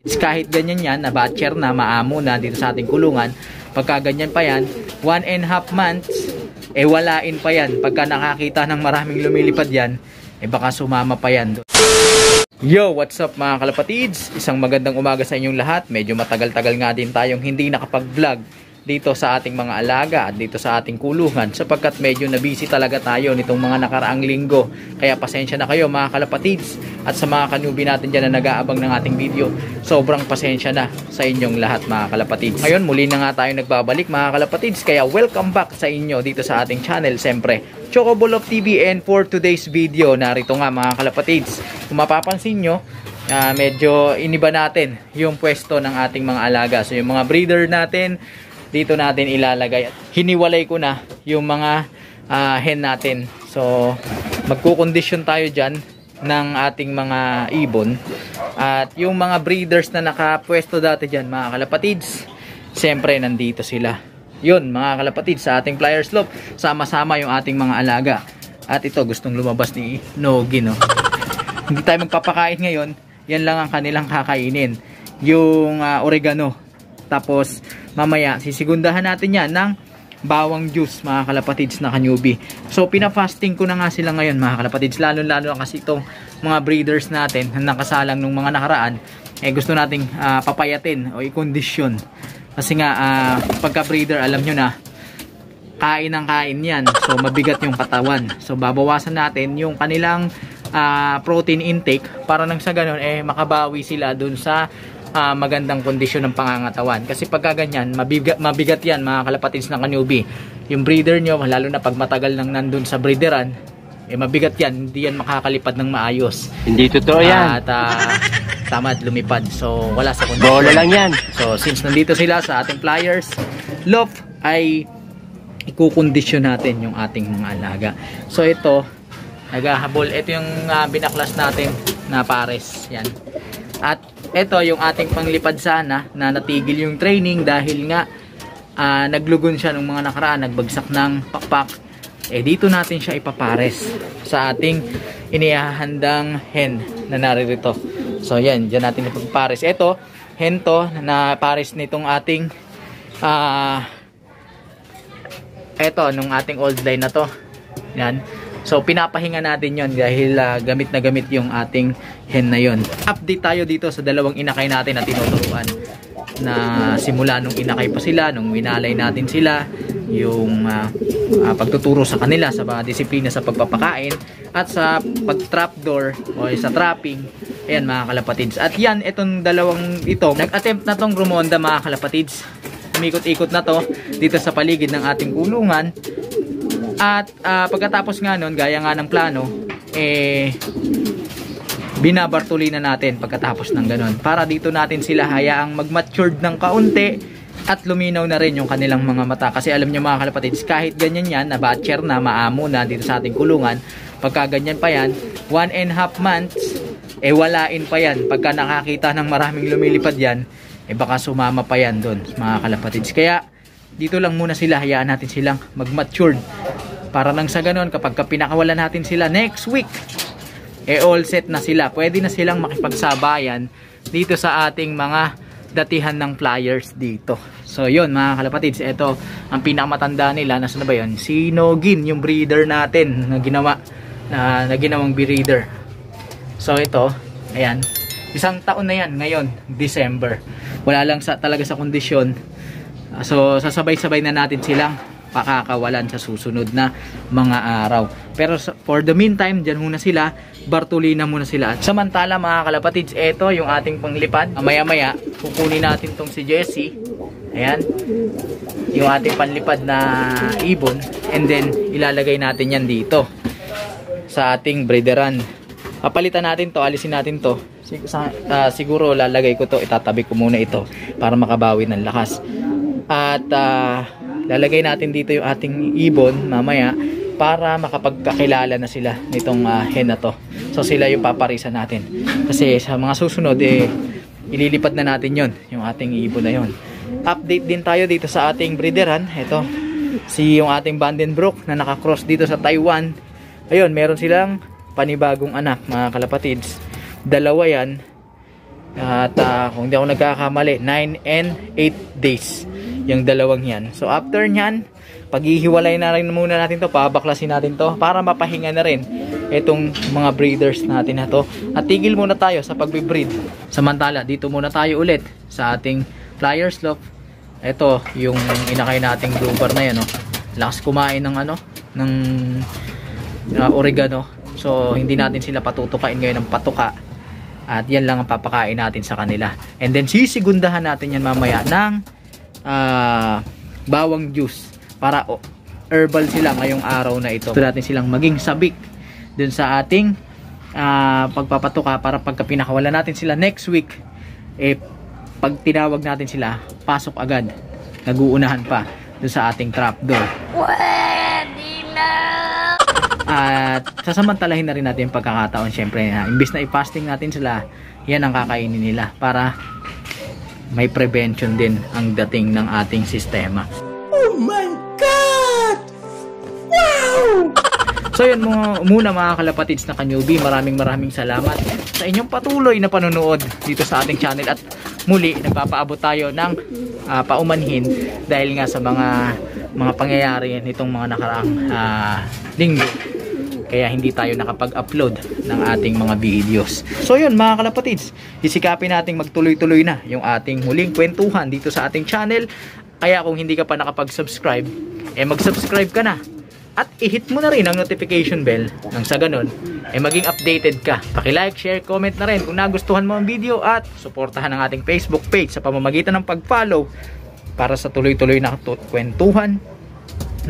Kahit ganyan yan, na batcher na, maamo na dito sa ating kulungan, pagka ganyan pa yan, 1.5 months, walain pa yan. Pagka nakakita ng maraming lumilipad yan, baka sumama pa yan. Yo, what's up mga kalapatids? Isang magandang umaga sa inyong lahat. Medyo matagal-tagal nga din tayong hindi nakapag-vlog dito sa ating mga alaga at dito sa ating kulungan, sapagkat medyo na-busy talaga tayo nitong mga nakaraang linggo. Kaya pasensya na kayo mga kalapatids, at sa mga kanubi natin dyan na nag-aabang ng ating video, sobrang pasensya na sa inyong lahat mga kalapatids. Ngayon muli na nga tayo nagbabalik mga kalapatids, kaya welcome back sa inyo dito sa ating channel. Siyempre, Chocoball of TV, and for today's video, narito nga mga kalapatids. Kung mapapansin nyo, medyo iniba natin yung pwesto ng ating mga alaga. So yung mga breeder natin, dito natin ilalagay. Hiniwalay ko na yung mga hen natin. So magkukondisyon tayo dyan ng ating mga ibon. At yung mga breeders na nakapwesto dati dyan mga kalapatids, siyempre nandito sila. Yun mga kalapatids, sa ating flyer slope, sama-sama yung ating mga alaga. At ito, gustong lumabas ni Nogi, no? Hindi tayo magpapakain ngayon. Yan lang ang kanilang kakainin, yung oregano. Tapos mamaya sisigundahan natin yan ng bawang juice mga kalapatids na kanyubi. So pinafasting ko na nga sila ngayon mga kalapatids, lalo kasi itong mga breeders natin na nakasalang nung mga nakaraan, gusto nating papayatin o i-condition. Kasi nga pagka breeder, alam nyo na, kain ng kain yan. So mabigat yung katawan. So babawasan natin yung kanilang protein intake para nang sa ganun makabawi sila dun sa magandang kondisyon ng pangangatawan. Kasi pagka ganyan, mabigat yan mga kalapatids ng kanyubi. Yung breeder nyo, lalo na pag matagal nang nandun sa breederan, mabigat yan, hindi yan makakalipad ng maayos. Hindi totoo yan. At tamad lumipad. So wala sa kondisyon. Bola lang yan. So since nandito sila sa ating flyers loft, ay ikukondisyon natin yung ating mga alaga. So ito, naghahabol. Ito yung binaklas natin na pares. Yan. At ito yung ating panglipad sana na natigil yung training dahil nga naglugon siya nung mga nakaraan, nagbagsak ng pakpak. Dito natin siya ipapares sa ating inihahandang hen na naririto. So yan, dyan natin ipagpares. Ito, hen to na pares nitong ating ito, nung ating old line na to. Yan. So pinapahinga natin yon dahil gamit na gamit yung ating hen na yon. Update tayo dito sa dalawang inakay natin na tinuturuan, na simula nung inakay pa sila, nung winalay natin sila, yung pagtuturo sa kanila sa mga disiplina sa pagpapakain at sa pag-trapdoor o sa trapping. Ayan mga kalapatids. At yan, itong dalawang ito, nag-attempt na tong rumonda mga kalapatids. Umikot-ikot na to dito sa paligid ng ating kulungan. At pagkatapos nga nun, gaya nga ng plano, binabartuli na natin pagkatapos ng ganun. Para dito natin sila hayaang mag-matured ng kaunti at luminaw na rin yung kanilang mga mata. Kasi alam nyo mga kalapatids, kahit ganyan yan, na batcher na, maamo na dito sa ating kulungan, pagka ganyan pa yan, 1.5 months, walain pa yan. Pagka nakakita ng maraming lumilipad yan, baka sumama pa yan doon mga kalapatids. Kaya dito lang muna sila, hayaan natin silang mag-matured. Para lang sa ganun, kapag pinakawalan natin sila next week, all set na sila. Pwede na silang makipagsabayan dito sa ating mga datihan ng flyers dito. So yun mga kalapatids, ito ang pinakamatanda nila. Nasaan na ba yun? Si Nogin, yung breeder natin na ginawang breeder. So ito, ayan, 1 taon na yan ngayon, December. Wala lang talaga sa kondisyon. So sasabay-sabay na natin silang pakakawalan sa susunod na mga araw. Pero for the meantime, dyan muna sila, bartulina muna sila. At samantala mga kalapatids, ito yung ating panglipad. Maya-maya, kukunin natin tong si Jessie. Ayan, yung ating panlipad na ibon. And then, ilalagay natin yan dito sa ating breederan. Papalitan natin to, alisin natin to. Siguro lalagay ko to, itatabi ko muna ito para makabawi ng lakas. At lalagay natin dito yung ating ibon mamaya para makapagkakilala na sila nitong hen na to. So sila yung paparisan natin. Kasi sa mga susunod, ililipad na natin yon, yung ating ibon na yon. Update din tayo dito sa ating breederan. Ito, yung ating Vandenbroek na nakakross dito sa Taiwan. Ayun, meron silang panibagong anak mga kalapatids. Dalawa yan. At kung hindi ako nagkakamali, 9 and 8 days yung dalawang yan. So after nyan, paghihiwalay na rin muna natin to, pabaklasin natin to para mapahinga na rin itong mga breeders natin na to. At tigil muna tayo sa pagbe-breed. Samantala, dito muna tayo ulit sa ating Flyers Loft. Ito yung inakay nating blue bar na yan, no? Lakas kumain ng ng oregano. So hindi natin sila patutukain ngayon ng patuka. At yan lang ang papakain natin sa kanila. And then sisigundahan natin yan mamaya ng bawang juice para herbal sila ngayong araw na ito. Gusto natin silang maging sabik dun sa ating pagpapatuka para pagka pinakawala natin sila next week, pag tinawag natin sila, pasok agad. Naguunahan pa dun sa ating trapdoor. At sasamantalahin na rin natin yung pagkakataon, syempre, imbis na i-fasting natin sila, yan ang kakainin nila para may prevention din ang dating ng ating sistema. Oh my God! Wow! So yun muna mga kalapatids na ka-newbie, maraming salamat sa inyong patuloy na panonood dito sa ating channel. At muli, nagpapaabot tayo ng paumanhin dahil nga sa mga pangyayari nitong mga nakaraang linggo. Kaya hindi tayo nakapag-upload ng ating mga videos. So yun mga kalapatids, isikapin nating magtuloy-tuloy na yung ating muling kwentuhan dito sa ating channel. Kaya kung hindi ka pa nakapag-subscribe, mag-subscribe ka na. At i-hit mo na rin ang notification bell nang sa ganun, maging updated ka. Paki-like, share, comment na rin kung nagustuhan mo ang video at suportahan ang ating Facebook page sa pamamagitan ng pag-follow para sa tuloy-tuloy na kwentuhan,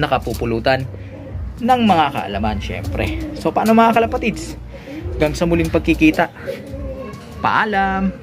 nakapupulutan ng mga kaalaman syempre. So paano mga kalapatids? Hanggang sa muling pagkikita. Paalam!